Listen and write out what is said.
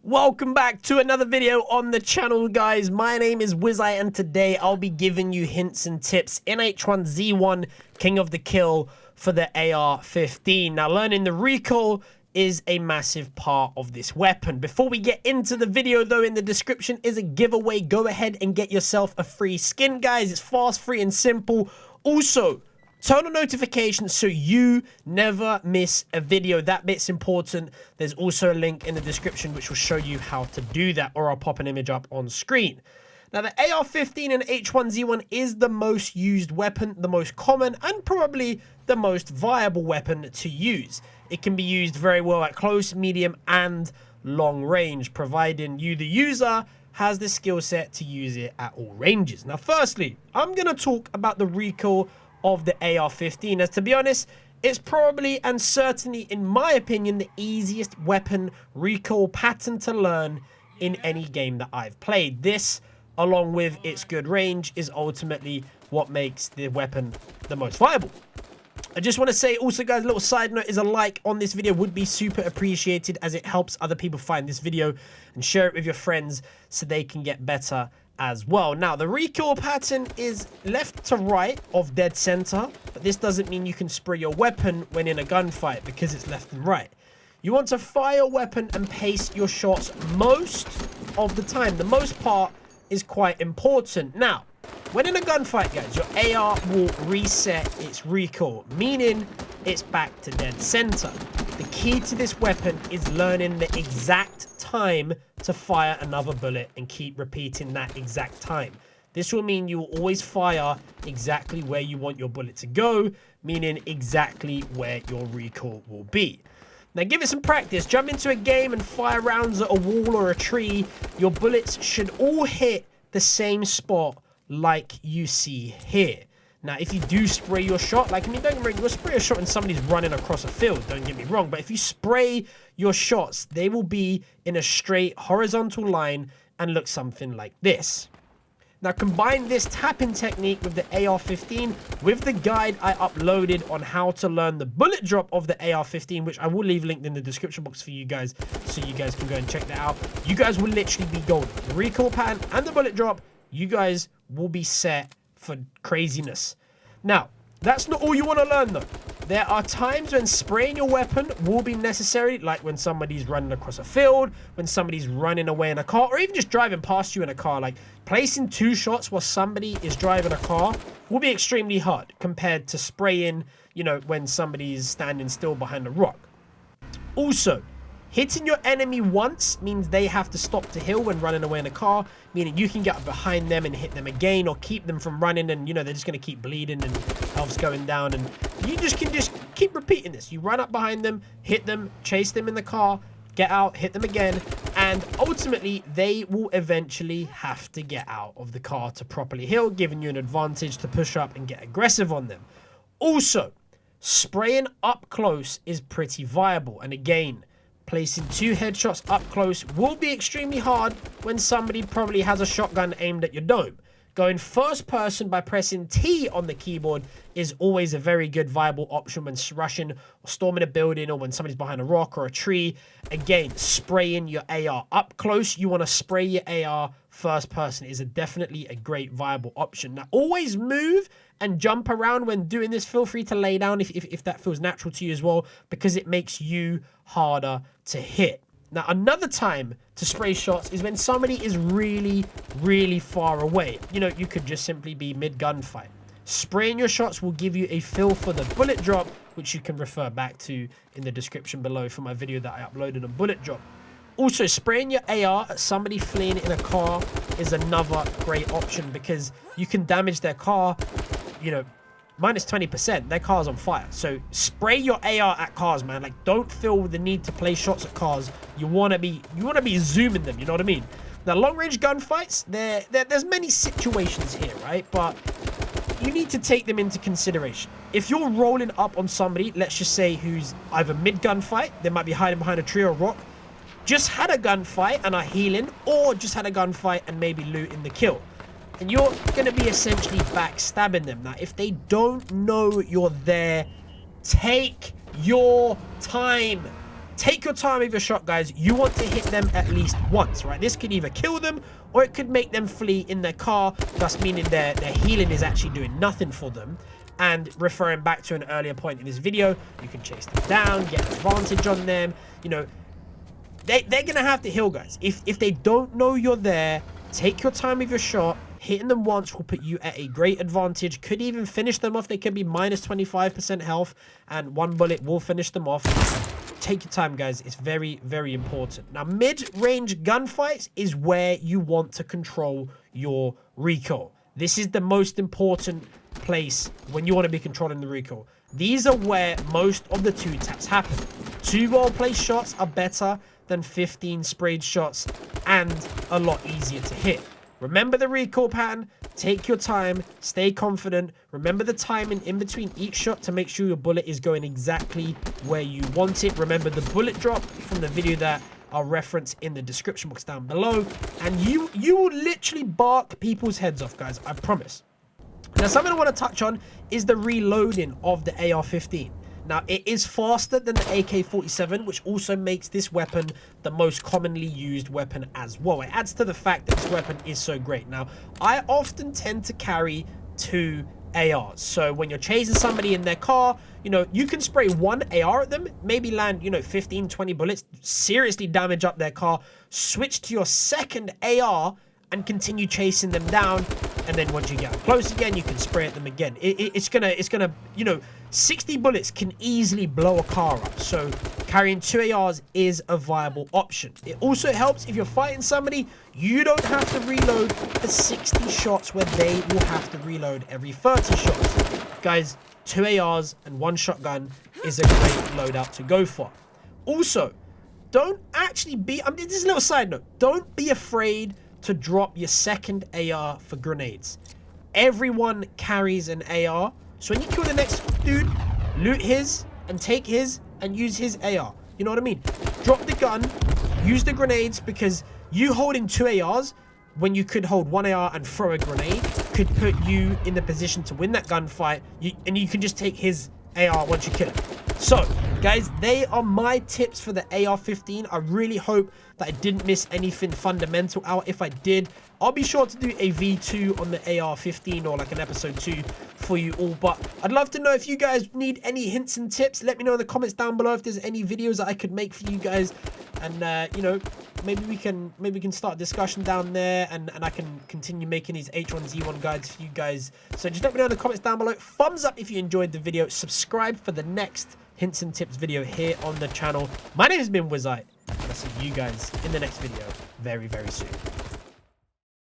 Welcome back to another video on the channel, guys. My name is Wizzite, and today I'll be giving you hints and tips in H1Z1 King of the Kill for the Ar15. Now, learning the recoil is a massive part of this weapon. Before we get into the video, though, in the description is a giveaway. Go ahead and get yourself a free skin, guys. It's fast, free, and simple. Also, turn on notifications so you never miss a video. That bit's important. There's also a link in the description which will show you how to do that, or I'll pop an image up on screen. Now, the Ar15 and H1Z1 is the most used weapon, the most common, and probably the most viable weapon to use. It can be used very well at close, medium, and long range, providing you, the user, has the skill set to use it at all ranges. Now, firstly, I'm going to talk about the recoil of the Ar15, as to be honest, it's probably and certainly, in my opinion, the easiest weapon recoil pattern to learn in any game that I've played. This, along with its good range, is ultimately what makes the weapon the most viable. I just want to say also, guys, a little side note is a like on this video would be super appreciated, as it helps other people find this video, and share it with your friends so they can get better as well. Now, the recoil pattern is left to right of dead center, but this doesn't mean you can spray your weapon when in a gunfight, because it's left and right. You want to fire your weapon and pace your shots most of the time. The most part is quite important. Now, when in a gunfight, guys, your AR will reset its recoil, meaning it's back to dead center. The key to this weapon is learning the exact time to fire another bullet and keep repeating that exact time. This will mean you will always fire exactly where you want your bullet to go, meaning exactly where your recoil will be. Now, give it some practice. Jump into a game and fire rounds at a wall or a tree. Your bullets should all hit the same spot like you see here. Now, if you do spray your shot, like, I mean, don't get me wrong, you'll spray a shot when somebody's running across a field, don't get me wrong, but if you spray your shots, they will be in a straight horizontal line and look something like this. Now, combine this tapping technique with the Ar15 with the guide I uploaded on how to learn the bullet drop of the Ar15, which I will leave linked in the description box for you guys, so you guys can go and check that out. You guys will literally be golden. The recoil pattern and the bullet drop, you guys will be set for craziness. Now, that's not all you want to learn, though. There are times when spraying your weapon will be necessary, like when somebody's running across a field, when somebody's running away in a car, or even just driving past you in a car. Like, placing 2 shots while somebody is driving a car will be extremely hard compared to spraying, you know, when somebody's standing still behind a rock. Also, hitting your enemy once means they have to stop to heal when running away in a car, meaning you can get behind them and hit them again, or keep them from running, and, you know, they're just going to keep bleeding and health's going down, and you just can keep repeating this. You run up behind them, hit them, chase them in the car, get out, hit them again, and ultimately they will eventually have to get out of the car to properly heal, giving you an advantage to push up and get aggressive on them. Also, spraying up close is pretty viable, and again, placing 2 headshots up close will be extremely hard when somebody probably has a shotgun aimed at your dome. Going first person by pressing T on the keyboard is always a very good viable option when rushing or storming a building, or when somebody's behind a rock or a tree. Again, spraying your AR up close. You want to spray your AR first person is definitely a great viable option. Now, always move and jump around when doing this. Feel free to lay down if that feels natural to you as well, because it makes you harder to hit. Now, another time to spray shots is when somebody is really, really far away. You know, you could just simply be mid-gunfight. Spraying your shots will give you a feel for the bullet drop, which you can refer back to in the description below for my video that I uploaded on bullet drop. Also, spraying your AR at somebody fleeing in a car is another great option, because you can damage their car, you know, minus 20%, their car's on fire. So spray your AR at cars, man. Like, don't feel the need to play shots at cars. You want to be zooming them, you know what I mean? Now, long range gunfights, there's many situations here, right? But you need to take them into consideration. If you're rolling up on somebody, let's just say, who's either mid gunfight, they might be hiding behind a tree or a rock, just had a gunfight and are healing, or just had a gunfight and maybe looting the kill, and you're going to be essentially backstabbing them. Now, if they don't know you're there, take your time. take your time with your shot, guys. You want to hit them at least once, right? This could either kill them or it could make them flee in their car, thus meaning their healing is actually doing nothing for them. And referring back to an earlier point in this video, you can chase them down, get an advantage on them. You know, they're going to have to heal, guys. If they don't know you're there, take your time with your shot. Hitting them once will put you at a great advantage. Could even finish them off. They could be minus 25% health, and one bullet will finish them off. Take your time, guys. It's very, very important. Now, mid-range gunfights is where you want to control your recoil. This is the most important place when you want to be controlling the recoil. These are where most of the 2 taps happen. 2 well-placed shots are better than 15 sprayed shots and a lot easier to hit. Remember the recoil pattern, take your time, stay confident, remember the timing in between each shot to make sure your bullet is going exactly where you want it. Remember the bullet drop from the video that I'll reference in the description box down below, and you will literally bark people's heads off, guys, I promise. Now, something I want to touch on is the reloading of the AR-15. Now, it is faster than the AK-47, which also makes this weapon the most commonly used weapon as well. It adds to the fact that this weapon is so great. Now, I often tend to carry 2 ARs. So when you're chasing somebody in their car, you know, you can spray 1 AR at them, maybe land, you know, 15, 20 bullets, seriously damage up their car, switch to your second AR and continue chasing them down. And then once you get up close again, you can spray at them again. It's gonna, you know, 60 bullets can easily blow a car up. So carrying 2 ARs is a viable option. It also helps if you're fighting somebody, you don't have to reload for 60 shots where they will have to reload every 30 shots. Guys, 2 ARs and 1 shotgun is a great loadout to go for. Also, don't actually be, this is a little side note, don't be afraid to drop your second AR for grenades. Everyone carries an AR, so when you kill the next dude, loot his and take his and use his AR. You know what I mean? Drop the gun, use the grenades, because you holding 2 ARs when you could hold 1 AR and throw a grenade could put you in the position to win that gunfight, and you can just take his AR once you kill him. So, guys, they are my tips for the AR-15. I really hope that I didn't miss anything fundamental out. If I did, I'll be sure to do a V2 on the AR-15 or like an episode 2 for you all. But I'd love to know if you guys need any hints and tips. Let me know in the comments down below if there's any videos that I could make for you guys. And, you know, maybe we can start a discussion down there, and I can continue making these H1Z1 guides for you guys. So just let me know in the comments down below. Thumbs up if you enjoyed the video. Subscribe for the next hints and tips video here on the channel. My name has been Wizzite, and I'll see you guys in the next video very, very soon.